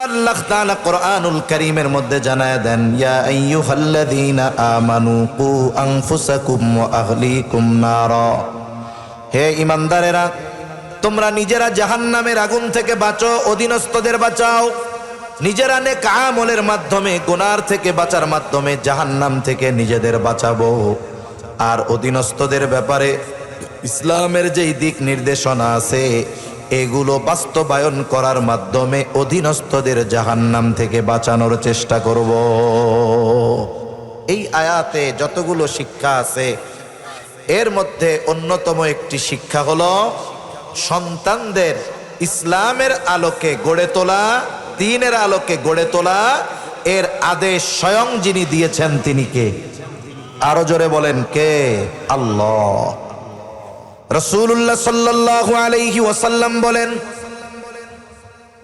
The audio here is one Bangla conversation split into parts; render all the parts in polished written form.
আল্লাহ তাআলা কোরআনুল কারীমের মধ্যে জানায় দেন, ইয়া আইয়ুহাল্লাযীনা আমানু কু আনফুসাকুম ওয়া আহলিকুম নারা। হে ঈমানদারেরা, তোমরা নিজেরা জাহান্নামের আগুন থেকে বাঁচো, অধীনস্থদের বাঁচাও। নিজেরা নেক আমলের মাধ্যমে, গুনার থেকে বাঁচার মাধ্যমে জাহান্নাম থেকে নিজেদের বাঁচাবো। আর অধীনস্থদের ব্যাপারে ইসলামের যেই দিক নির্দেশনা আছে এগুলো বাস্তবায়ন করার মাধ্যমে অধীনস্থদের জাহান্নাম থেকে বাঁচানোর চেষ্টা করব। এই আয়াতে যতগুলো শিক্ষা আছে এর মধ্যে অন্যতম একটি শিক্ষা হলো সন্তানদের ইসলামের আলোকে গড়ে তোলা, দ্বীনের আলোকে গড়ে তোলা। এর আদেশ স্বয়ং যিনি দিয়েছেন তিনি কে? আরো জোরে বলেন, কে? আল্লাহ। রাসূলুল্লাহ সাল্লাল্লাহু আলাইহি ওয়াসাল্লাম বলেন,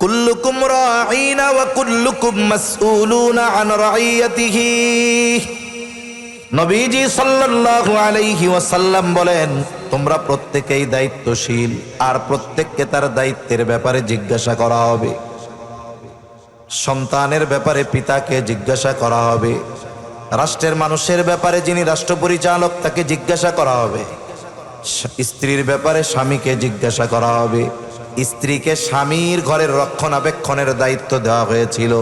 কুল্লুকুম রাঈনা ওয়া কুল্লুকুম মাসউলুনা আন রাইয়াতিহি। নবীজি সাল্লাল্লাহু আলাইহি ওয়াসাল্লাম বলেন, তোমরা প্রত্যেকেই দায়িত্বশীল, আর প্রত্যেককে তার দায়িত্বের ব্যাপারে জিজ্ঞাসা করা হবে। সন্তানের ব্যাপারে পিতাকে জিজ্ঞাসা করা হবে, রাষ্ট্রের মানুষের ব্যাপারে যিনি রাষ্ট্র পরিচালক তাকে জিজ্ঞাসা করা হবে, স্ত্রীর ব্যাপারে স্বামীকে জিজ্ঞাসা করা হবে। স্ত্রীকে স্বামীর ঘরের রক্ষণাবেক্ষণের দায়িত্ব দেওয়া হয়েছিল,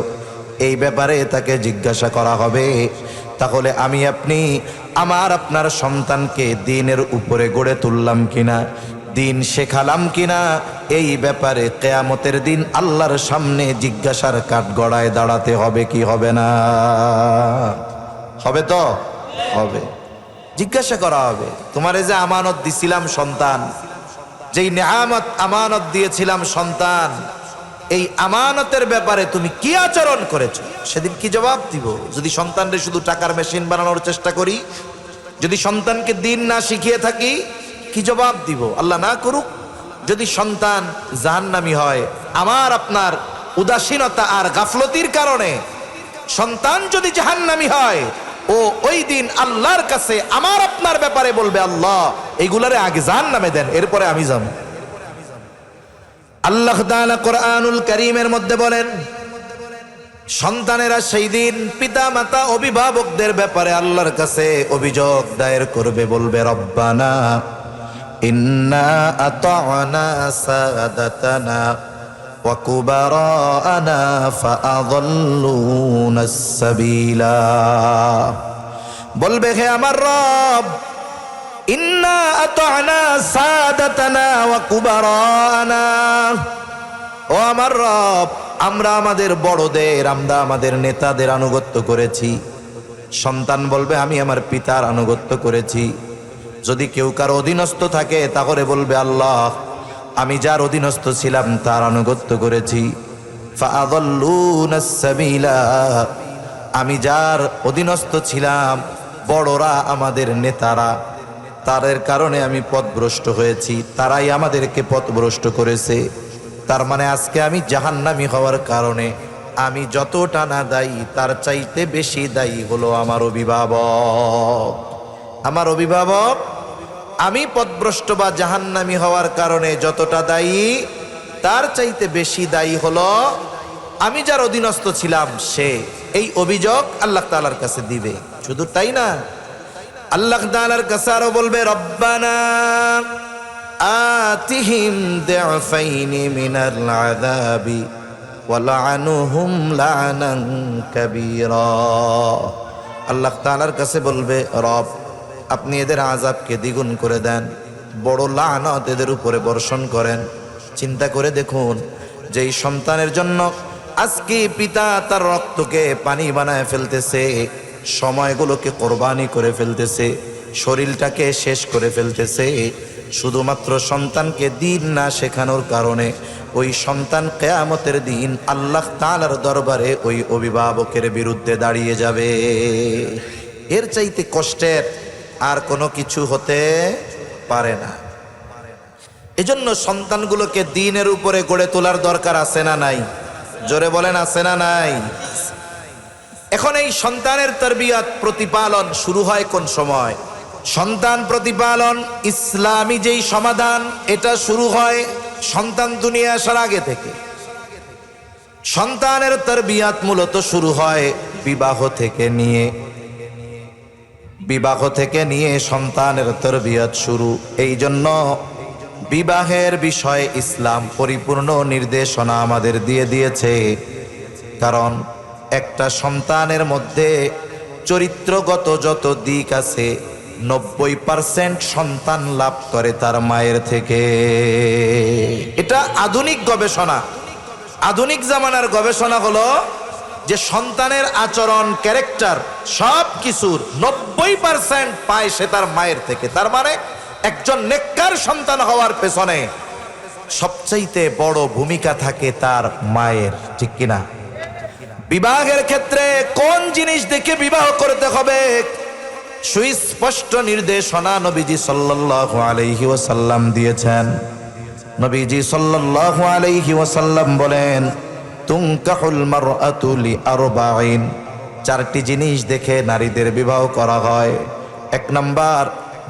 এই ব্যাপারে তাকে জিজ্ঞাসা করা হবে। তাহলে আমি আপনি আমার আপনার সন্তানকে দ্বীনের উপরে গড়ে তুললাম কিনা, দ্বীন শেখালাম কিনা, এই ব্যাপারে কিয়ামতের দিন আল্লাহর সামনে জিজ্ঞাসার কাঠগড়ায় দাঁড়াতে হবে কি হবে না? হবে তো? হবে। জিজ্ঞাসা করা হবে, তোমারে যে আমানত দিছিলাম সন্তান, যেই নেয়ামত আমানত দিয়েছিলাম সন্তান, এই আমানতের ব্যাপারে তুমি কি আচরণ করেছো, সেদিন কি জবাব দিব? যদি সন্তানরে শুধু টাকার মেশিন বানানোর চেষ্টা করি, যদি সন্তানকে দ্বীন না শিখিয়ে থাকি, কি জবাব দিব? আল্লাহ না করুক যদি সন্তান জাহান্নামী হয়, আমার আপনার উদাসীনতা আর গাফলতির কারণে সন্তান যদি জাহান্নামী হয়, ও ওই দিন আল্লাহর কাছে আমার আপনার ব্যাপারে বলবে, আল্লাহ এইগুলারে আগে জাহান্নামে দেন, এরপরে আমি যাব। আল্লাহ তাআলা কোরআনুল কারীমের মধ্যে বলেন, সন্তানেরা সেই দিন পিতা মাতা অভিভাবকদের ব্যাপারে আল্লাহর কাছে অভিযোগ দায়ের করবে, বলবে, রব্বানা ইন্না আতা'না সাদাতানা ওয়া কুবারানা ফাআযাল্লুনাস সাবিলা। বলবে, হে আমার রব, ইন্না আতা'না সাদাতানা ওয়া কুবারানা, ও আমার রব, আমরা আমাদের বড়দের, আমরা আমাদের নেতাদের আনুগত্য করেছি। সন্তান বলবে, আমি আমার পিতার আনুগত্য করেছি। যদি কেউ কারো অধীনস্থ থাকে তাহলে বলবে, আল্লাহ আমি যার অধীনস্থ ছিলাম তার আনুগত্য করেছি। ফাআযাল্লুনাস সাবিলা, আমি যার অধীনস্থ ছিলাম, বড়রা আমাদের নেতারা, তাদের কারণে আমি পথভ্রষ্ট হয়েছি, তারাই আমাদেরকে পথভ্রষ্ট করেছে। তার মানে আজকে আমি জাহান্নামী হওয়ার কারণে আমি যতটা না দায়ী, তার চাইতে বেশি দায়ী হলো আমার অভিভাবক। আমার অভিভাবক আমি পথভ্রষ্ট বা জাহান্নামী হওয়ার কারণে যতটা দায়ী, তার চাইতে বেশি দায়ী হলো আমি যার অধীনস্থ ছিলাম সে। এই অভিযোগ আল্লাহ তাআলার কাছে দিবে। শুধু তাই না, আল্লাহ তাআলার কাছে আরো বলবে, রব্বানা আতিহিম দি'ফাইনি মিনাল আযাবি ওয়ালআনহুম লা'নান কাবীরা। আল্লাহ তাআলার কাছে বলবে, রব আপনি এদের আযাবকে দ্বিগুণ করে দেন, বড় লানত এদের উপরে বর্ষণ করেন। চিন্তা করে দেখুন, যেই সন্তানের জন্য আজকে পিতা তার রক্তকে পানি বানায় ফেলতেছে, সময়গুলোকে কোরবানি করে ফেলতেছে, শরীরটাকে শেষ করে ফেলতেছে, শুধুমাত্র সন্তানকে দ্বীন না শেখানোর কারণে ওই সন্তান কিয়ামতের দিন আল্লাহ তাআলার দরবারে ওই অভিভাবকের বিরুদ্ধে দাঁড়িয়ে যাবে। এর চাইতে কষ্টের আর কোনো কিছু হতে পারে না। এজন্য সন্তানগুলোকে দ্বীনের উপরে গড়ে তোলার দরকার আছে না নাই? জোরে বলেন, আছে না নাই? এখন এই সন্তানের তারবিয়াত, প্রতিপালন শুরু হয় কোন সময়? সন্তান প্রতিপালন ইসলামী যেই সমাধান, এটা শুরু হয় সন্তান দুনিয়া আসার আগে থেকে। সন্তানের তারবিয়াত মূলত শুরু হয় বিবাহ থেকে নিয়ে সন্তানের তারবিয়াত শুরু। এই জন্য বিবাহের বিষয়ে ইসলাম পরিপূর্ণ নির্দেশনা আমাদের দিয়ে দিয়েছে। কারণ একটা সন্তানের মধ্যে চরিত্রগত যত দিক আছে 90% সন্তান লাভ করে তার মায়ের থেকে। এটা আধুনিক গবেষণা, আধুনিক জামানার গবেষণা হলো যে সন্তানের আচরণ, ক্যারেক্টার সব কিছুর 90% পায় সে তার মায়ের থেকে। তার মানে একজন নেককার সন্তান হওয়ার পেছনে সবচাইতে বড় ভূমিকা থাকে তার মায়ের, ঠিক কিনা? বিবাহের ক্ষেত্রে কোন জিনিস দেখে বিবাহ করতে হবে সুস্পষ্ট নির্দেশনা নবীজি সাল্লাল্লাহু আলাইহি ওয়াসাল্লাম দিয়েছেন। নবীজি সাল্লাল্লাহু আলাইহি ওয়াসাল্লাম বলেন, তুনকাহুল মারআতু লিআরবাঈন, চারটি জিনিস দেখে নারীদের বিবাহ করা হয়। এক নাম্বার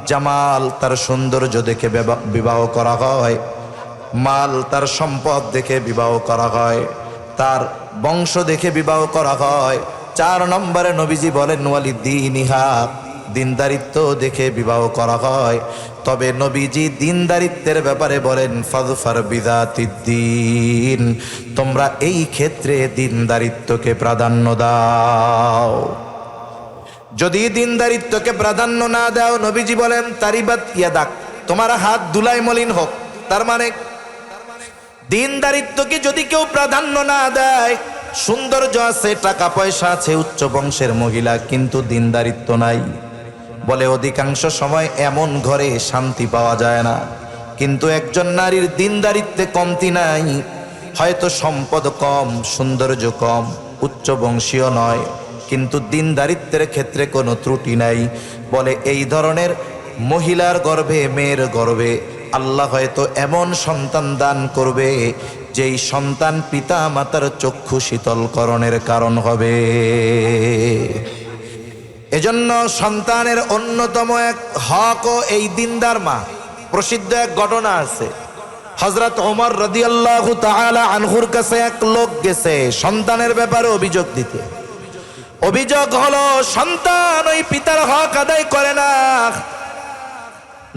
জামাল, তার সৌন্দর্য দেখে বিবাহ করা হয়। মাল, তার সম্পদ দেখে বিবাহ করা হয়। তার বংশ দেখে বিবাহ করা হয়। 4 নম্বরে নবীজি বলেন ওয়ালিদ্দীনিহা, দিনদারিত্ব দেখে বিবাহ করা হয়। তবে নবীজি দিনদারিত্বের ব্যাপারে বলেন ফাযফার বিযাতিদ্দীন, তোমরা এই ক্ষেত্রে দিনদারিত্বকে প্রাধান্য দাও। যদি দিনদারিত্বকে প্রাধান্য না দাও, নবীজি বলেন তারিবাত ইয়াদাক, তোমার হাত ধুলায় মলিন হোক। তার মানে দিনদারিত্বকে যদি কেউ প্রাধান্য না দেয়, সৌন্দর্য আছে, টাকা পয়সা আছে, উচ্চ বংশের মহিলা, কিন্তু দিনদারিত্ব নাই, বলে অধিকাংশ সময় এমন ঘরে শান্তি পাওয়া যায় না। কিন্তু একজন নারীর দিনদারিত্বে কমতি নাই, হয়তো সম্পদ কম, সৌন্দর্য কম, উচ্চ বংশীয় নয়, কিন্তু দিনদারিত্বের ক্ষেত্রে কোনো ত্রুটি নাই, বলে এই ধরনের মহিলার গর্ভে, মেয়ের গর্ভে আল্লাহ হয়তো এমন সন্তান দান করবে যেই সন্তান পিতা মাতার চক্ষু শীতলকরণের কারণ হবে। এজন্য সন্তানের অন্যতম এক হকও এই দিনদার মা। প্রসিদ্ধ এক ঘটনা আছে, হযরত ওমর রাদিয়াল্লাহু তাআলা আনহুর কাছে এক লোক গেছে সন্তানের ব্যাপারে অভিযোগ দিতে। অভিযোগ হলো সন্তান ওই পিতার হক আদায় করে না।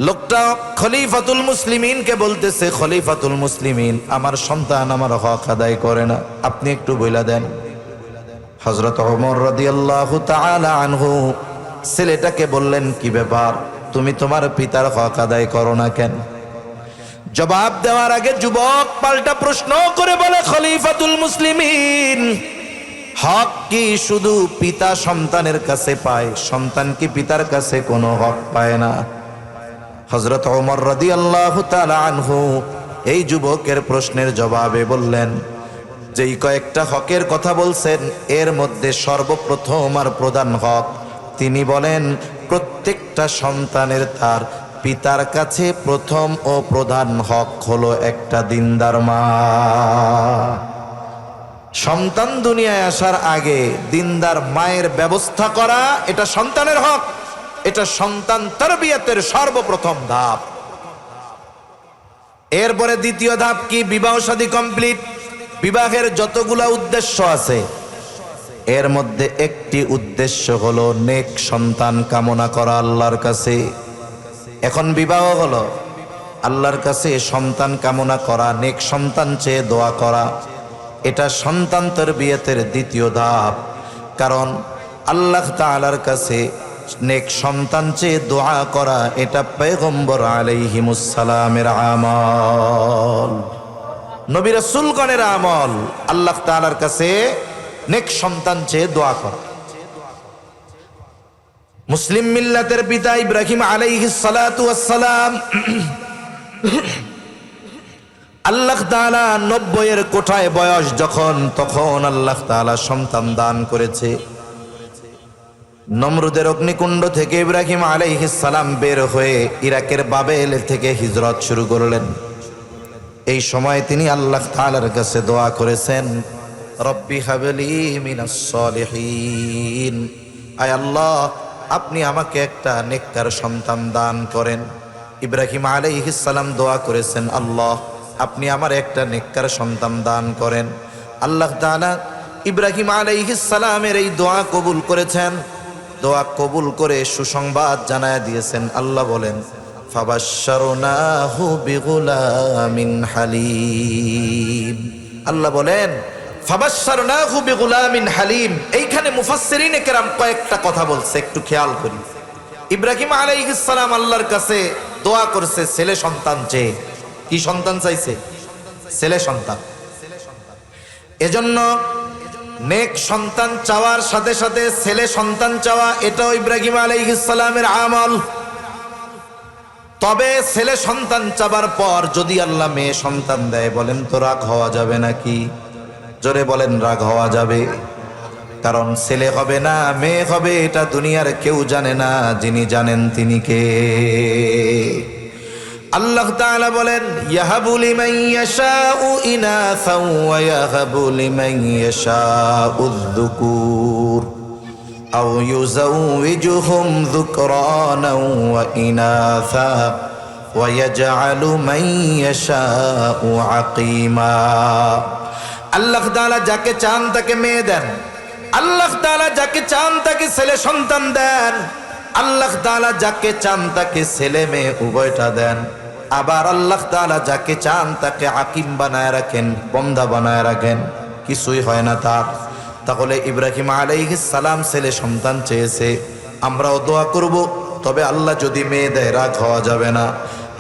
লোকটা খলিফাতুল মুসলিমিনকে বলতেছে, খলিফাতুল মুসলিমিন, আমার সন্তান আমার হক আদায় করে না, আপনি একটু বইলা দেন। হযরত ওমর রাদিয়াল্লাহু তাআলা আনহু ছেলেটাকে বললেন, কি ব্যাপার, তুমি তোমার পিতার হক আদায় করো না কেন? জবাব দেওয়ার আগে যুবক পাল্টা প্রশ্ন করে বলে, খলিফাতুল মুসলিমিন, হক কি শুধু পিতা সন্তানের কাছে পায়? সন্তান কি পিতার কাছে কোনো হক পায় না? হযরত ওমর রাদিয়াল্লাহু তাআলা আনহু এই যুবকের প্রশ্নের জবাবে বললেন, যেই কয়েকটা হকের কথা বলছেন এর মধ্যে সর্বপ্রথম আর প্রধান হক, তিনি বলেন প্রত্যেকটা সন্তানের তার পিতার কাছে প্রথম ও প্রধান হক হলো একটা দিনদার মা। সন্তান দুনিয়ায় আসার আগে দিনদার মায়ের ব্যবস্থা করা, এটা সন্তানের হক, এটা সন্তান তারবিয়াতের সর্বপ্রথম ধাপ। এরপরে দ্বিতীয় ধাপ কি? বিবাহ শাদী কমপ্লিট। বিবাহের যতগুলা উদ্দেশ্য আছে এর মধ্যে একটি উদ্দেশ্য হলো নেক সন্তান কামনা করা আল্লাহর কাছে। এখন বিবাহ হলো আল্লাহর কাছে সন্তান কামনা করা, নেক সন্তান চেয়ে দোয়া করা, এটা সন্তান তারবিয়াতের দ্বিতীয় ধাপ। কারণ আল্লাহ তাআলার কাছে নেক সন্তান চেয়ে দোয়া করা এটা পয়গম্বর আলাইহিমুস সালামের আমল, নবী রাসূলগণের আমল। আল্লাহ তাআলার কাছে নেক সন্তান চেয়ে দোয়া করা। মুসলিম মিল্লাতের পিতা ইব্রাহিম আলাইহিস সালাতু ওয়াস সালাম, আল্লাহ তাআলা 90 কোঠায় বয়স যখন, তখন আল্লাহ তাআলা সন্তান দান করেছে। নমরুদের অগ্নিকুণ্ড থেকে ইব্রাহিম আলাইহিস সালাম বের হয়ে ইরাকের বাবেল থেকে হিজরত শুরু করলেন। এই সময় তিনি আল্লাহ তাআলার কাছে দোয়া করেছেন, রব্বি হাবলি মিনাস সলিহিন, আয় আল্লাহ আপনি আমাকে একটা নেককার সন্তান দান করেন। ইব্রাহিম আলাইহিস সালাম দোয়া করেছেন, আল্লাহ আপনি আমার একটা নেককার সন্তান দান করেন। আল্লাহ তাআলা ইব্রাহিম আলাইহিস সালামের এই দোয়া কবুল করেছেন। দোয়া কবুল করে সুসংবাদ জানায়া দিয়েছেন। আল্লাহ বলেন ফাবাশশারনাহু বিগুলামিন হালিম। আল্লাহ বলেন ফাবাশশারনাহু বিগুলামিন হালিম। এইখানে মুফাসসিরিনে কেরাম কয়েকটা কথা বলছে, একটু খেয়াল করি। ইব্রাহিম আলাইহিস সালাম আল্লাহর কাছে দোয়া করছে ছেলে সন্তান চেয়ে। কি সন্তান চাইছে? ছেলে সন্তান। এজন্য নেক সন্তান চাওয়ার সাথে সাথে ছেলে সন্তান চাওয়া এটাও ইব্রাহিম আলাইহিস সালামের আমল। তবে ছেলে সন্তান চাবার পর যদি আল্লাহ মেয়ে সন্তান দেয়, বলেন তো রাগ হওয়া যাবে নাকি? জোরে বলেন, রাগ হওয়া যাবে? কারণ ছেলে হবে না মেয়ে হবে এটা দুনিয়ার কেউ জানে না, যিনি জানেন তিনি কে? আল্লাহ তাআলা বলেন ইয়াহাবু লিমান ইয়াশাউ ইনাসা ওয়া ইয়াহাবু লিমান ইয়াশাউ যুকুর আও ইউযাউযুহুম যুকরানা ওয়া ইনাসা ওয়া ইয়াজআলু মান ইয়াশাউ আকীমা। আল্লাহ তাআলা যাকে চান তাকে মেয়ে দেন, আল্লাহ তাআলা যাকে চান তাকে ছেলে সন্তান দেন, আল্লাহ তাআলা যাকে চান তাকে ছেলে মেয়ে উভয়টা দেন। আবার আল্লাহ তাআলা যাকে চান তাকে আকিম বানায় রাখেন, বন্দা বানায় রাখেন, কিছুই হয় না তার। তাহলে ইব্রাহিম আলাইহিস সালাম ছেলে সন্তান চেয়েছে, আমরাও দোয়া করব। তবে আল্লাহ যদি মেয়ে দেয় রাগ হওয়া যাবে না।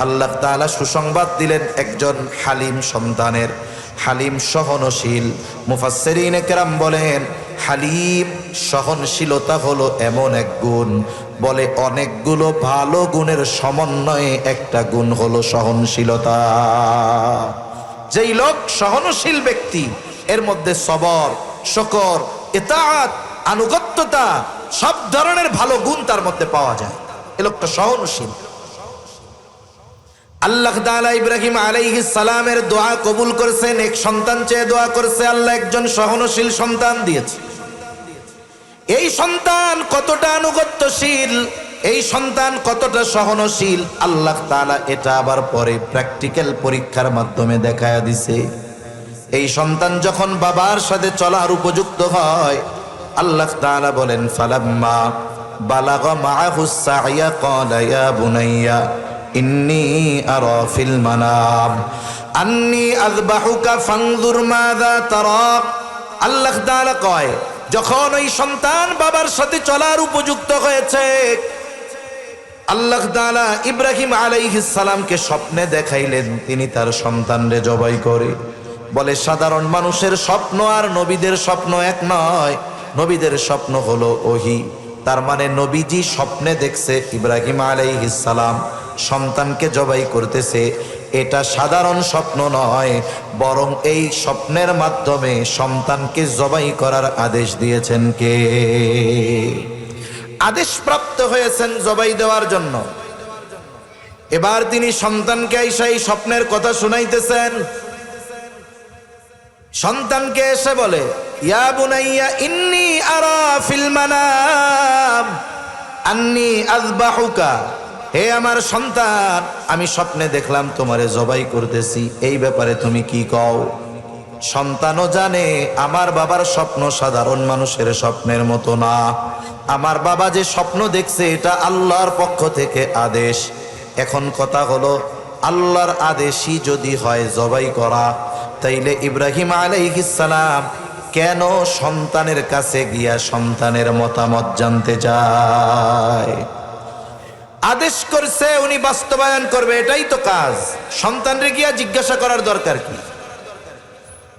আল্লাহ তাআলা সুসংবাদ দিলেন একজন হালিম সন্তানের। হালিম সহনশীল। মুফাসসিরিনে কেরাম বলেন হালিম সহনশীলতা হলো এমন এক গুণ, বলে অনেকগুলো ভালো গুণের সমন্বয়ে একটা গুণ হলো সহনশীলতা। যেই লোক সহনশীল ব্যক্তি এর মধ্যে সবর, শকর, ইতাআত, আনুগত্যতা সব ধরনের ভালো গুণ তার মধ্যে পাওয়া যায়। এ লোকটা সহনশীল। আল্লাহ তাআলা ইব্রাহিম আলাইহিস সালামের দোয়া কবুল করেছেন। এক সন্তান চেয়ে দোয়া করেছে, আল্লাহ একজন সহনশীল সন্তান দিয়েছে। এই সন্তান কতটা আনুগত্যশীল, এই সন্তান কতটা সহনশীল, আল্লাহ তাআলা এটা আবার পরে প্র্যাকটিক্যাল পরীক্ষার মাধ্যমে দেখায়া দিছে। এই সন্তান যখন বাবার সাথে চলার উপযুক্ত হয়, আল্লাহ তাআলা বলেন ফালাম্মা বালাগা মাআহুস সা'য়া ক্বালা ইয়া বুনাইয়া ইন্নী আরা ফিল মানাম আন্নী আযবাহুকা ফানজুর মাযা তারা। আল্লাহ তাআলা কয় যখন ওই সন্তান বাবার সাথে চলার উপযুক্ত হয়েছে, আল্লাহ তাআলা ইব্রাহিম আলাইহিস সালামকে স্বপ্নে দেখাইলেন তিনি তার সন্তানরে জবাই করে। বলে সাধারণ মানুষের স্বপ্ন আর নবীদের স্বপ্ন এক নয়। নবীদের স্বপ্ন হলো ওহী। তার মানে নবীজি স্বপ্নে দেখছে ইব্রাহিম আলাইহিস সালাম সন্তানকে জবাই করতেছে। এটা সাধারণ স্বপ্ন নয়, বরং এই স্বপ্নের মাধ্যমে সন্তানকে জবাই করার আদেশ দিয়েছেন কে? আদেশ প্রাপ্ত হয়েছেন জবাই দেওয়ার জন্য। এবার তিনি সন্তানকে আইসা এই স্বপ্নের কথা শুনাইতেছেন। সন্তানকে এসে বলে ইয়া বুনাইয়া ইন্নী আরা ফিল মানাম আন্নী আযবাহুকা, হে আমার সন্তান আমি স্বপ্নে দেখলাম তোমারে জবাই করতেছি, এই ব্যাপারে তুমি কি কও? সন্তানও জানে আমার বাবার স্বপ্ন সাধারণ মানুষের স্বপ্নের মতো না। আমার বাবা যে স্বপ্ন দেখছে এটা আল্লাহর পক্ষ থেকে আদেশ। এখন কথা হলো আল্লাহর আদেশই যদি হয় জবাই করা, তাইলে ইব্রাহিম আলাইহিস সালাম কেন সন্তানের কাছে গিয়া সন্তানের মতামত জানতে চায়? আদেশ করছে উনি বাস্তবায়ন করবে, এটাই তো কাজ। সন্তানরে গিয়া জিজ্ঞাসা করার দরকার কি?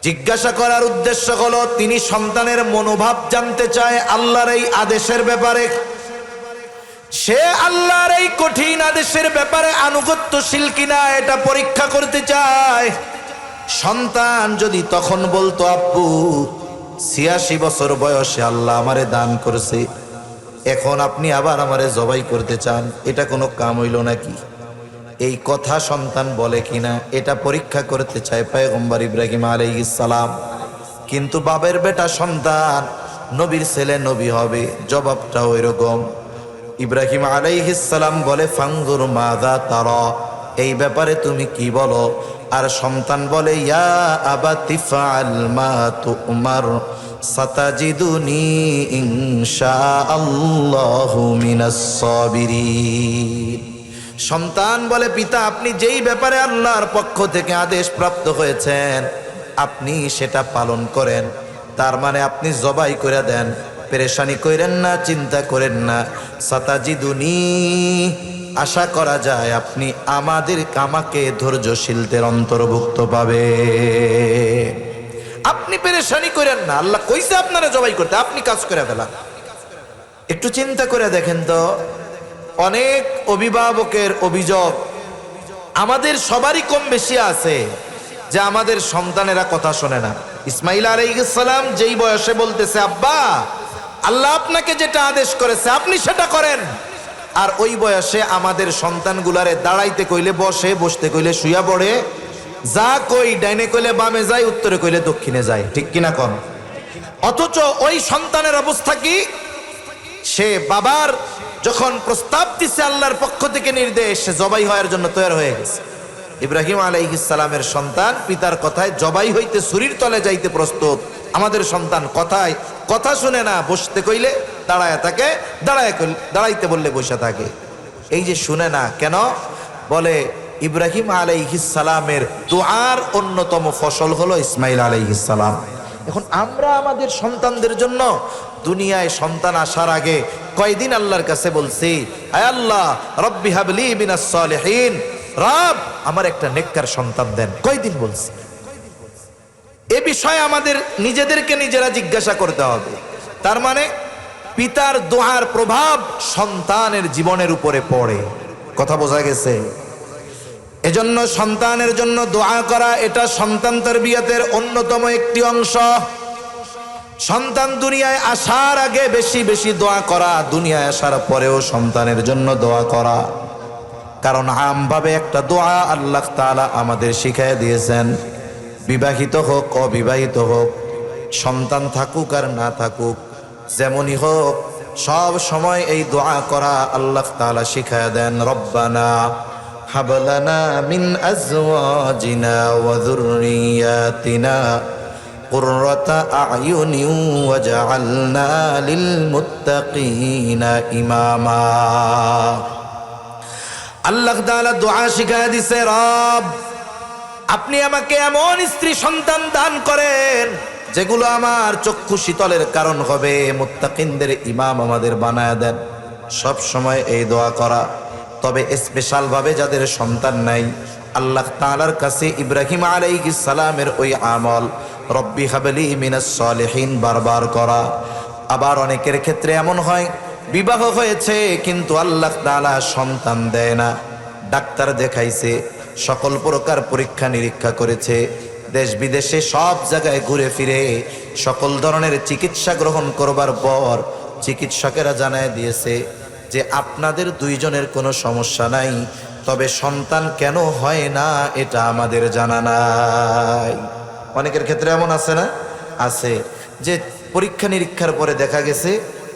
জিজ্ঞাসা করার উদ্দেশ্য হলো তিনি সন্তানের মনোভাব জানতে চায় আল্লাহর এই আদেশের ব্যাপারে। সে আল্লাহর এই কঠিন আদেশের ব্যাপারে আনুগত্যশীল কিনা এটা পরীক্ষা করতে চায়। সন্তান যদি তখন বলতো আব্বু ৮৬ বছর বয়সে আল্লাহ আমারে দান করেছে, এখন আপনি আবার আমারে জবাই করতে চান, এটা কোনো কাম হইল নাকি? এই কথা সন্তান বলে কিনা এটা পরীক্ষা করতে চায় পয়গম্বর ইব্রাহিম আলাইহিস সালাম। কিন্তু বাবের বেটা সন্তান, নবীর ছেলে নবী হবে, জবাবটাও এরকম। ইব্রাহিম আলাইহিস সালাম বলে ফানজুর মাযা তারা, এই ব্যাপারে তুমি কি বলো? আর সন্তান বলে ইয়া আবাতি ফাআল মা তুমার সাতাজিদুনি ইনশাআল্লাহু মিনাস সাবিরিন। সন্তান বলে পিতা আপনি যেই ব্যাপারে আল্লাহর পক্ষ থেকে আদেশ প্রাপ্ত হয়েছেন আপনি সেটা পালন করেন, তার মানে আপনি জবাই করে দেন, পেরেশানি করেন না, চিন্তা করেন না। সাতাজিদুনি, আশা করা যায় আপনি আমাকে ধৈর্যশীলদের অন্তর্ভুক্ত পাবে। আপনি পেরেশানি করেন না, আল্লাহ কইছে আপনারা জবাই করতে, আপনি কাজ করে ফেলান। একটু চিন্তা করে দেখেন তো, অনেক অভিভাবকের অভিযোগ আমাদের সবারই কম বেশি আছে যে আমাদের সন্তানেরা কথা শোনে না। ইসমাইল আলাইহিস সালাম যেই বয়সে বলতেছে আব্বা আল্লাহ আপনাকে যেটা আদেশ করেছে আপনি সেটা করেন, আর ওই বয়সে আমাদের সন্তানগুলারে দাঁড়াইতে কইলে বসে, বসতে কইলে শুয়া পড়ে, যা কই ডাইনে কইলে বামে যায়, উত্তরে কইলে দক্ষিণে যায়, ঠিক কিনা কম? অথচ ওই সন্তানের অবস্থা কি? সে বাবার যখন প্রস্তাব দিছে আল্লাহর পক্ষ থেকে নির্দেশ, সে জবাই হওয়ার জন্য তৈরি হয়ে গেছে। ইব্রাহিম আলাইহিস সালামের সন্তান পিতার কথায় জবাই হইতে ছুরির তলে যাইতে প্রস্তুত। আমাদের সন্তান কথায় কথা শুনে না, বসতে কইলে দাঁড়ায় থাকে, দাঁড়াইতে বললে বসে থাকে। এই যে শুনে না কেন, বলে ইব্রাহিম আলাইহিস সালামের দুআর অন্যতম ফসল হলো ইসমাইল আলাইহিস সালাম। এখন আমরা আমাদের সন্তানদের জন্য দুনিয়ায় সন্তান আসার আগে কয়দিন আল্লাহর কাছে বলছি, আয় আল্লাহ রব্বি হাবলি মিনাস সালিহিন, রব আমার একটা নেককার সন্তান দেন? কয়দিন বলছি? এ বিষয়ে আমাদের নিজেদেরকে নিজেরা জিজ্ঞাসা করতে হবে। তার মানে পিতার দোয়ার প্রভাব সন্তানের জীবনের উপরে পড়ে, কথা বোঝা গেছে? এজন্য সন্তানের জন্য দোয়া করা এটা সন্তান তারবিয়াতের অন্যতম একটি অংশ। সন্তান দুনিয়ায় আসার আগে বেশি বেশি দোয়া করা, দুনিয়ায় আসার পরেও সন্তানের জন্য দোয়া করা। কারণ আমভাবে একটা দোয়া আল্লাহ তাআলা আমাদের শিখিয়ে দিয়েছেন, বিবাহিত হোক অবিবাহিত হোক, সন্তান থাকুক আর না থাকুক, যেমনই হোক সব সময় এই দোয়া করা আল্লাহ তাআলা শিখিয়ে দেন। রব্বানা হাবলানা মিন আজওয়াজিনা ওয়া যুররিয়াতিনা কুররাতা আ'য়ুনিন ওয়াজআলনা লিল মুত্তাকিনা ইমামা। আল্লাহ তাআলা দোয়া শিখায় দিছে, রব আপনি আমাকে এমন স্ত্রী সন্তান দান করেন যেগুলো আমার চক্ষু শীতলের কারণ হবে, মুত্তাকিনদের ইমাম আমাদের বানায় দেন। সব সময় এই দোয়া করা। তবে স্পেশাল ভাবে যাদের সন্তান নাই, আল্লাহ তাআলার কাছে ইব্রাহিম আলাইহিস সালামের ওই আমল রব্বি হাবলি মিনাস সালিহিন বারবার করা। আবার অনেকের ক্ষেত্রে এমন হয় বিবাহ হয়েছে কিন্তু আল্লাহ তাআলা সন্তান দেয় না, ডাক্তার দেখাইছে, সকল প্রকার পরীক্ষা নিরীক্ষা করেছে, দেশ বিদেশে সব জায়গায় ঘুরে ফিরে সকল ধরনের চিকিৎসা গ্রহণ করবার পর চিকিৎসকেরা জানায় দিয়েছে যে আপনাদের দুইজনের কোনো সমস্যা নাই, তবে সন্তান কেন হয় না এটা আমাদের জানা নাই। অনেকের ক্ষেত্রে এমন আছে না? আছে, যে পরীক্ষা নিরীক্ষার পরে দেখা গেছে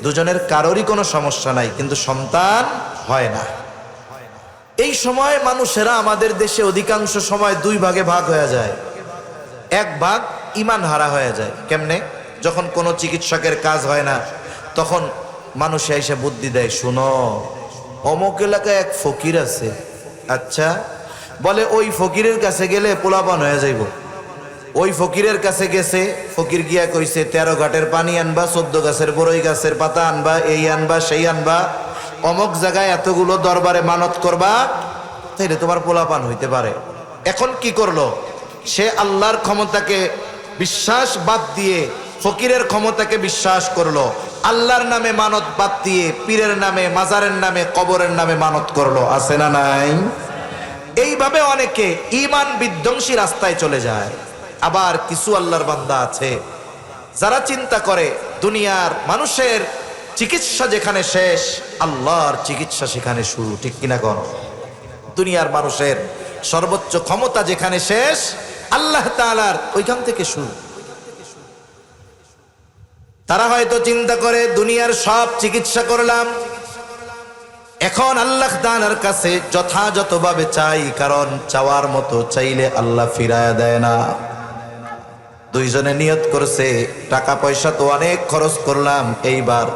দুজনের কারোরই কোনো সমস্যা নাই কিন্তু সন্তান হয় না। এই সময় মানুষেরা আমাদের দেশে অধিকাংশ সময় দুই ভাগে ভাগ হয়ে যায়। এক ভাগ ঈমান হারা হয়ে যায়। কেমনে? যখন কোনো চিকিৎসকের কাজ হয় না তখন মানুষ এসে বুদ্ধি দেয়, শুনো অমুক এলাকায় এক ফকির আছে, আচ্ছা বলে ওই ফকিরের কাছে গেলে পোলাপান হয়ে যাইব। ওই ফকিরের কাছে গেছে, ফকির গিয়া কইছে 13 ঘাটের পানি আনবা, 14 গাছের বড়ই গাছের পাতা আনবা, এই আনবা সেই আনবা, অমুক জায়গায় এতগুলো দরবারে মানত করবা, তাইলে তোমার পোলাপান হইতে পারে। এখন কি করলো? সে আল্লাহর ক্ষমতাকে বিশ্বাস বাদ দিয়ে ফকিরের ক্ষমতাকে বিশ্বাস করলো, আল্লাহর নামে মানত বাদ দিয়ে পীরের নামে, মাজারের নামে, কবরের নামে মানত করলো। আছে না নাই? এইভাবে অনেকে ঈমান বিধ্বংসী রাস্তায় চলে যায়। আবার কিছু আল্লাহর বান্দা আছে যারা চিন্তা করে দুনিয়ার মানুষের চিকিৎসা যেখানে শেষ, আল্লাহর চিকিৎসা সেখানে শুরু, ঠিক কিনা কর? দুনিয়ার মানুষের সর্বোচ্চ ক্ষমতা যেখানে শেষ, আল্লাহ তাআলার ওইখান থেকে শুরু। তারা হয়তো চিন্তা করে দুনিয়ার সব চিকিৎসা করলাম, এখন আল্লাহ তাআলার কাছে যথাযথভাবে চাই, কারণ চাওয়ার মতো চাইলে আল্লাহ ফিরায়া দেয় না। দুইজনে নিয়ত করছে, টাকা পয়সা তো অনেক খরচ করলাম, এইবার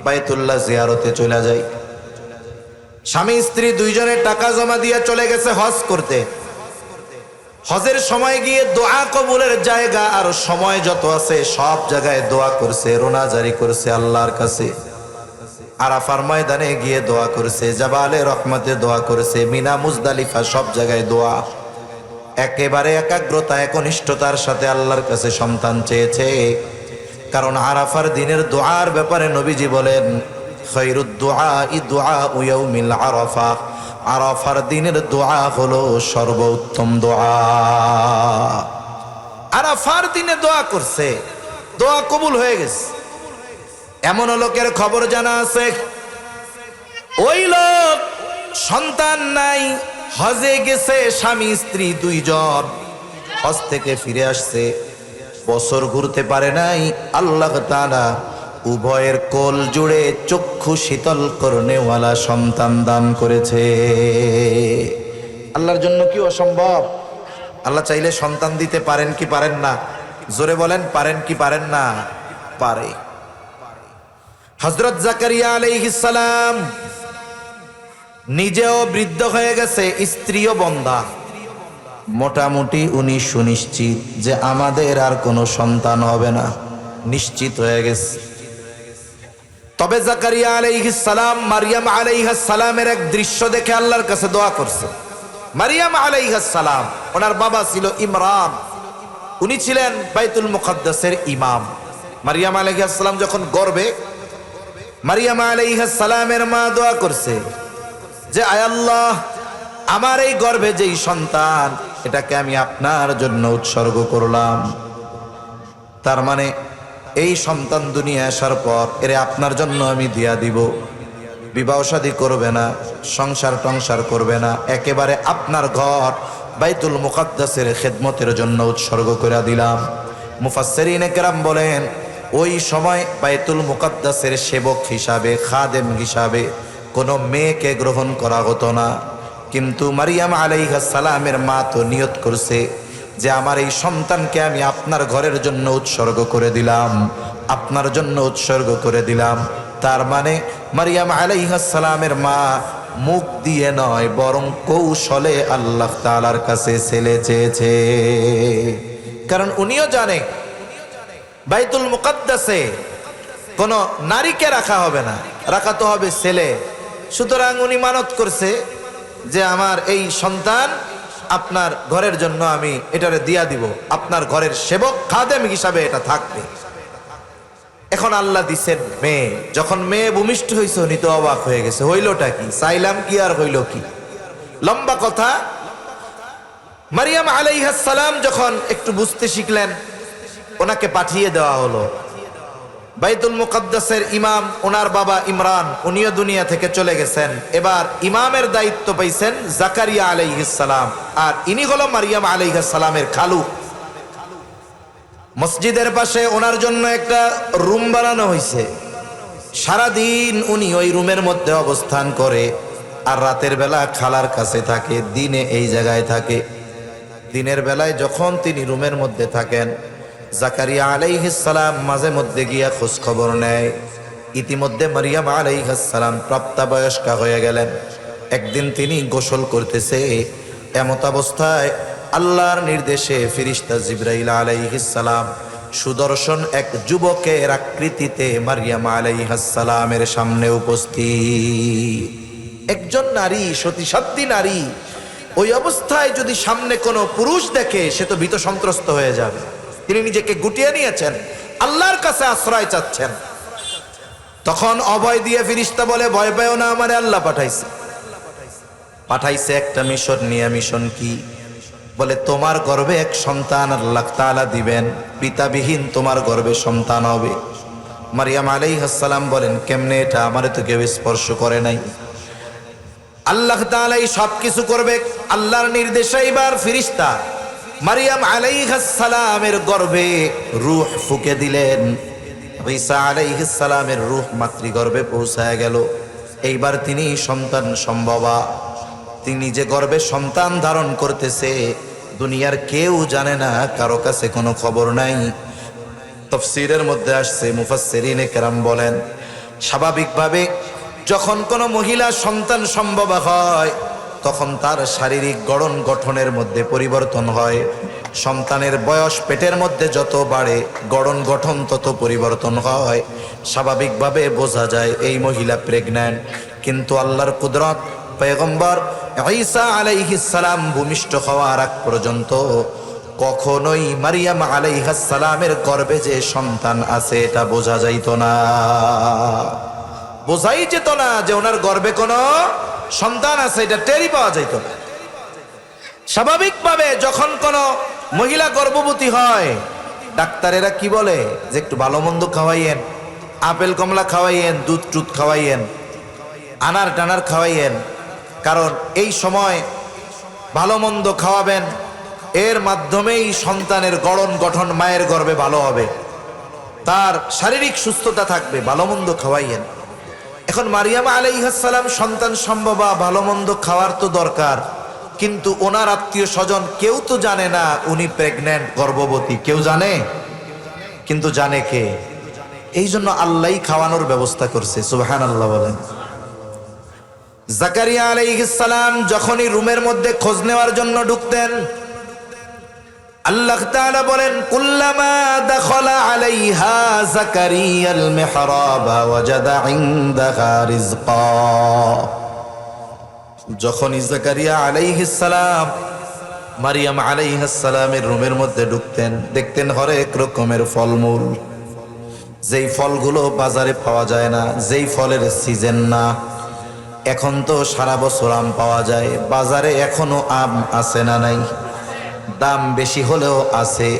বাইতুল্লাহ জিয়ারতে চলে যাই। স্বামী স্ত্রী দুইজনে টাকা জমা দিয়ে চলে গেছে হজ করতে। হজের সময় গিয়ে দোয়া কবুলের জায়গা আর সময় যত আছে সব জায়গায় দোয়া করছে, রোনাজারি করছে আল্লাহর কাছে। আরাফার ময়দানে গিয়ে দোয়া করছে, জাবালে রহমতে দোয়া করেছে, মিনা মুজদালিফা সব জায়গায় দোয়া। একেবারে একাগ্রতা একনিষ্ঠতার সাথে আল্লাহর কাছে সন্তান চেয়েছে। কারণ আরাফার দিনের দোয়ার ব্যাপারে নবীজি বলেন, খায়রুদ দুআই দুআউ ইয়াউমিল আরাফা, আরাফার দিনের দোয়া হলো সর্বোত্তম দোয়া। আরাফার দিনে দোয়া করছে, দোয়া কবুল হয়ে গেছে। এমন লোকের খবর জানা আছে, ওই লোক সন্তান নাই, হজে গেছে স্বামী স্ত্রী দুইজন, হজ থেকে ফিরে আসছে, বছর ঘুরতে পারে নাই। আল্লাহ তাআলা উভয়ের কোল জুড়ে চক্ষু শীতল করনেওয়ালা সন্তান দান করেছে। আল্লাহর জন্য কি অসম্ভব? আল্লাহ চাইলে সন্তান দিতে পারেন কি পারেন না? জোরে বলেন, পারেন কি পারেন না? পারে। হযরত জাকারিয়া আলাইহিস সালাম নিজেও বৃদ্ধ হয়ে গেছে, স্ত্রীও বন্ধা। মোটামুটি উনি সুনিশ্চিত যে আমাদের আর কোনো সন্তান হবে না, নিশ্চিত হয়ে গেছে। তবে জাকারিয়া আলাইহিস সালাম মারিয়াম আলাইহিস সালামের এক দৃশ্য দেখে আল্লাহর কাছে দোয়া করছে। মারিয়াম আলাইহিস সালাম, ওনার বাবা ছিল ইমরান, উনি ছিলেন বাইতুল মুকাদ্দাসের ইমাম। মারিয়াম আলাইহিস সালাম যখন গর্ভে, মারিয়াম আলাইহিস সালামের মা দোয়া করছে যে আয় আল্লাহ, আমার এই গর্ভে যেই সন্তান, এটাকে আমি আপনার জন্য উৎসর্গ করলাম। তার মানে এই সন্তান দুনিয়া আসার পর এরে আপনার জন্য আমি দিয়া দিব, বিবাহ শাদী করবে না, সংসার টংসার করবে না, একেবারে আপনার ঘর বাইতুল মুকাদ্দাসের খেদমতের জন্য উৎসর্গ করে দিলাম। মুফাসসিরিনে কেরাম বলেন, ওই সময় বাইতুল মুকাদ্দাসের সেবক হিসাবে, খাদেম হিসাবে কোনো মেয়েকে গ্রহণ করা হতো না। কিন্তু মারিয়াম আলাইহিস সালামের মা তো নিয়ত করছে যে আমার এই সন্তানকে আমি আপনার ঘরের জন্য উৎসর্গ করে দিলাম, আপনার জন্য উৎসর্গ করে দিলাম। তার মানে মারিয়াম আলাইহিস সালামের মা মুখ দিয়ে নয়, বরং কৌশলে আল্লাহ তাআলার কাছে ছেলে চেয়েছে। কারণ উনিও জানে বাইতুল মুকাদ্দাসে কোনো নারীকে রাখা হবে না, রাখা তো হবে ছেলে। সুতরাং উনি মানত করছে যে আমার এই সন্তান আপনার ঘরের জন্য আমি এটারে দিয়া দিব, আপনার ঘরের সেবক খাদেম হিসাবে এটা থাকবে। এখন আল্লাহ দিছেন মেয়ে। যখন মেয়ে ভূমিষ্ঠ হয়েছে উনি তো অবাক হয়ে গেছে, হইলটা কি, চাইলাম কি আর হইল কি। লম্বা কথা, মারিয়াম আলাইহিস সালাম যখন একটু বুঝতে শিখলেন, ওনাকে পাঠিয়ে দেওয়া হলো। বাইতুল মুকাদ্দাসের ইমাম ওনার বাবা ইমরান, উনিও দুনিয়া থেকে চলে গেছেন। এবার ইমামের দায়িত্ব পাইছেন জাকারিয়া আলাইহিস সালাম, আর ইনি হলো মারিয়াম আলাইহিস সালামের খালু। মসজিদের পাশে ওনার জন্য একটা রুম বানানো হয়েছে। সারাদিন উনি ওই রুমের মধ্যে অবস্থান করে, আর রাতের বেলা খালার কাছে থাকে, দিনে এই জায়গায় থাকে। দিনের বেলায় যখন তিনি রুমের মধ্যে থাকেন, জাকারিয়া আলাইহিস সালাম মাঝে মধ্যে গিয়া খোঁজ খবর নেয়। ইতিমধ্যে মারিয়াম আলাইহিস সালাম প্রাপ্তবয়স্কা হয়ে গেলেন। একদিন তিনি গোসল করতেছে, এমত অবস্থায় আল্লাহর নির্দেশে ফেরেশতা জিবরাইল আলাইহিস সালাম সুদর্শন এক যুবকের আকৃতিতে মারিয়াম আলাইহিস সালামের সামনে উপস্থিত। একজন নারী, সতী নারী, ওই অবস্থায় যদি সামনে কোনো পুরুষ দেখে, সে তো ভীত সন্ত্রস্ত হয়ে যাবে। তিনি নিজেকে গুটিয়ে নিয়েছেন, আল্লাহর কাছে আশ্রয় চাচ্ছেন। তখন অভয় দিয়ে ফেরেশতা বলে, ভয় পেও না, আমারে আল্লাহ পাঠাইছে একটা মিশন নিয়ে। মিশন কি? বলে তোমার গর্ভে এক সন্তান আল্লাহ তাআলা দিবেন, পিতাবিহীন তোমার গর্ভে সন্তান হবে। মারিয়াম আলাইহিস সালাম বলেন, কেমনে এটা? আমারে তো কেউ স্পর্শ করে নাই। আল্লাহ তাআলাই সব কিছু করবে, আল্লাহর নির্দেশে। এবার ফেরেশতা মারিয়াম আলাইহিস সালামের গর্ভে রূহ ফুঁকে দিলেন। ঈসা আলাইহিস সালামের রূহ মাতৃগর্ভে পৌঁছায় গেল। এইবার তিনি সন্তান সম্ভবা, তিনি যে গর্ভে সন্তান ধারণ করতেছে দুনিয়ার কেউ জানে না, কারো কাছে কোনো খবর নাই। তাফসীরের মধ্যে আসছে, মুফাসসিরিনে কেরাম বলেন স্বাভাবিকভাবে যখন কোনো মহিলা সন্তান সম্ভবা হয় তখন তার শারীরিক গড়ন গঠনের মধ্যে পরিবর্তন হয়। সন্তানের বয়স পেটের মধ্যে যত বাড়ে গড়ন গঠন তত পরিবর্তন হয়। স্বাভাবিকভাবে বোঝা যায় এই মহিলা প্রেগন্যান্ট। কিন্তু আল্লাহর কুদরত, পয়গম্বর ঈসা আলাইহিস সালাম ভূমিষ্ঠ হওয়ার আগ পর্যন্ত কখনোই মারিয়াম আলাইহিস সালামের গর্ভে যে সন্তান আছে এটা বোঝা যাইত না। বোঝাই যেত না যে ওনার গর্ভে কোনো সন্তান আছে, এটা টেরই পাওয়া যাইত না। স্বাভাবিকভাবে যখন কোনো মহিলা গর্ভবতী হয় ডাক্তারেরা কি বলে যে একটু ভালো মন্দ খাওয়াইয়েন, আপেল কমলা খাওয়াইয়েন, দুধ টুধ খাওয়াইয়েন, আনার টানার খাওয়াইয়েন, কারণ এই সময় ভালো মন্দ খাওয়াবেন, এর মাধ্যমেই সন্তানের গড়ন গঠন মায়ের গর্ভে ভালো হবে, তার শারীরিক সুস্থতা থাকবে, ভালো মন্দ খাওয়াইয়েন। এখন মারিয়াম আলাইহিস সালাম সন্তান সম্ভবা, ভালো মন্দ খাওয়ার তো দরকার, কিন্তু ওনার আত্মীয় স্বজন কেউ তো জানে না উনি প্রেগন্যান্ট, গর্ভবতী, কেউ জানে? কিন্তু জানে কে? এই জন্য আল্লাহই খাওয়ানোর ব্যবস্থা করছে। সুবহানাল্লাহ বলেন। জাকারিয়া আলাইহিস সালাম যখনই রুমের মধ্যে খোঁজ নেওয়ার জন্য ঢুকতেন, আল্লাহ তাআলা বলেন কুল্লামা দাখালা আলাইহা জাকারিয়াল মিহরাবা ওয়াজাদা ইনদাহা রিজকা। যখনই জাকারিয়া আলাইহিস সালাম মারিয়াম আলাইহিস সালামের রুমের মধ্যে ঢুকতেন, দেখতেন হরেক রকমের ফলমূল, যেই ফলগুলো বাজারে পাওয়া যায় না, যেই ফলের সিজন না। এখন তো সারা বছর আম পাওয়া যায়, বাজারে এখনো আম আছে না নাই? দাম বেশি হলেও আছে,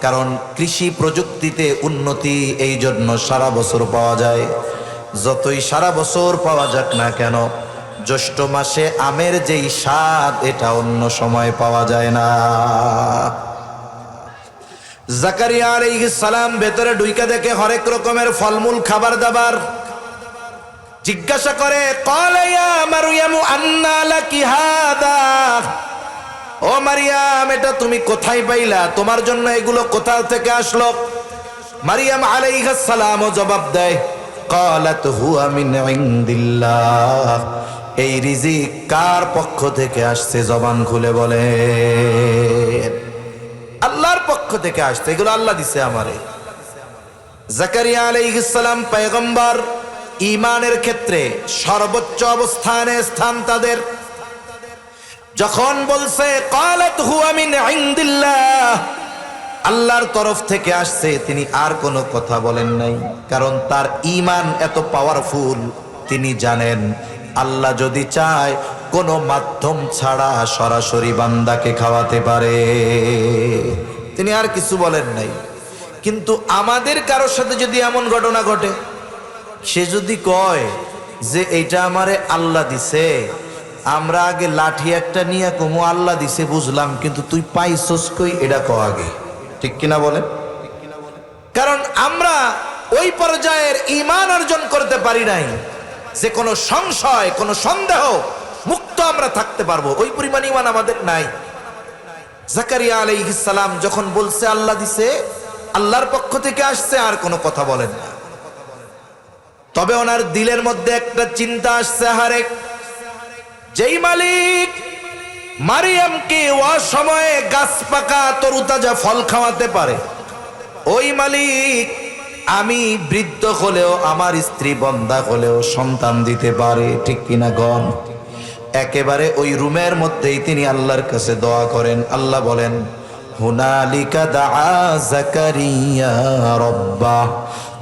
কারণ কৃষি প্রযুক্তিতে উন্নতি, এই জন্য সারা বছর পাওয়া যায়। যতই সারা বছর পাওয়া যাক না কেন, জ্যৈষ্ঠ মাসে আমের যেই স্বাদ এটা অন্য সময় পাওয়া যায় না। জাকারিয়া আলাইহিস সালাম ভেতরে ঢুইকা দেখে হরেক রকমের ফলমূল, খাবার দাবার। জিজ্ঞাসা করে ক্বালা ইয়া মারইয়ামু আন্না লাকি হাদা, ও মারিয়াম এটা তুমি কোথায় পাইলা, তোমার জন্য এগুলো কোথা থেকে আসলো? মারিয়াম আলাইহিস সালাম জবাব দেয় ক্বালাত হুয়া মিন ইনদিল্লাহ, এই রিজিক কার পক্ষ থেকে আসছে জবান খুলে বলে। আল্লাহর পক্ষ থেকে আসছে, এগুলো আল্লাহ দিছে আমারে। জাকারিয়া আলাইহিস সালাম পয়গম্বর, ঈমানের ক্ষেত্রে সর্বোচ্চ অবস্থানে স্থান তাদের। যখন বলছে ক্বালাত হুয়া মিন ইনদিল্লাহ, আল্লাহর তরফ থেকে আসছে, তিনি আর কোনো কথা বলেন নাই, কারণ তার ঈমান এত পাওয়ারফুল। তিনি জানেন আল্লাহ যদি চায় কোনো মাধ্যম ছাড়া সরাসরি বান্দাকে খাওয়াতে পারে। তিনি আর কিছু বলেন নাই। কিন্তু আমাদের কারোর সাথে যদি এমন ঘটনা ঘটে, সে যদি কয় যে এইটা আমারে আল্লাহ দিছে, আমরা আগে লাঠি একটা নিয়ে কমু আল্লাহ দিছে বুঝলাম, কিন্তু তুই পাইছস কই এটা কও আগে, ঠিক কিনা বলেন? কারণ আমরা ওই পর্যায়ের ঈমান অর্জন করতে পারি নাই যে কোনো সংশয়, কোনো সন্দেহ মুক্ত আমরা থাকতে পারবো, ওই পরিমাণ ঈমান আমাদের নাই। জাকারিয়া আলাইহিস সালাম যখন বলছে আল্লাহ দিছে, আল্লাহর পক্ষ থেকে আসছে, আর কোনো কথা বলেন না। তবে ওনার দিলের মধ্যে একটা চিন্তা আসছে, হারে যেই মালিক মারিয়ামকে অসময়ে গাছ পাকা তরুতাজা ফল খাওয়াতে পারে, ওই মালিক আমি বৃদ্ধ হলেও, আমার স্ত্রী বন্ধা হলেও সন্তান দিতে পারে, ঠিক কিনা গণ? একেবারে ওই রুমের মধ্যেই তিনি আল্লাহর কাছে দোয়া করেন। আল্লাহ বলেন হুনালিকা দাআ জাকারিয়া রাব্বাহ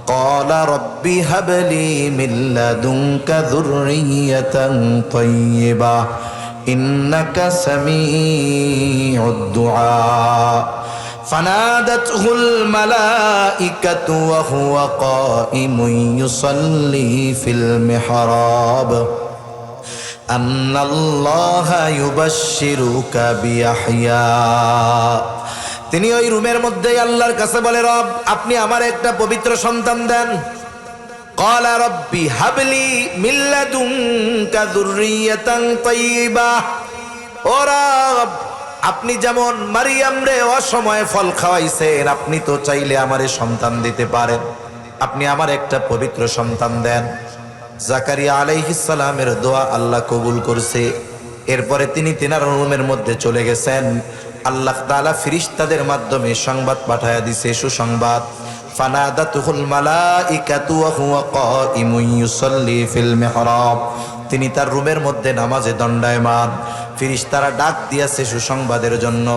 ক্বালা রব্বি হাবলি মিন লাদুনকা যুররিয়াতান তাইয়্যিবাহ ইন্নাকা সামিউদ দুআ। فنادته الملائكة وهو قائم يصلي في المحراب أن الله يبشرك بيحيى। তিনি ওই রুমের মধ্যে আল্লাহর কাছে বলে, রব আপনি আমার একটা পবিত্র সন্তান দেন, ক্বালা রাব্বি হাবলি মিন লাদুনকা যুররিয়াতান তাইয়্যিবাহ। ও রব, আপনি যেমন মারিয়াম রে অসময়ে ফল খাওয়াইছেন, আপনি তো চাইলে আমারে সন্তান দিতে পারেন, আপনি আমার একটা পবিত্র সন্তান দেন। জাকারিয়া আলাইহিস সালামের দোয়া আল্লাহ কবুল করছে। এরপরে তিনি তিনার রুমের মধ্যে চলে গেছেন। আল্লাহ তাআলা ফেরেশতাদের মাধ্যমে সংবাদ পাঠায়া দিছে, সুসংবাদ। ফানাদাতুহুল মালাইকাতু ওয়া হুয়া কাইমুন ইউসাল্লি ফিল মিহরাব। তিনি তার রুমের মধ্যে নামাজে দণ্ডায়মান। ফেরেশতারা ডাক দিয়েছে সুসংবাদের জন্য।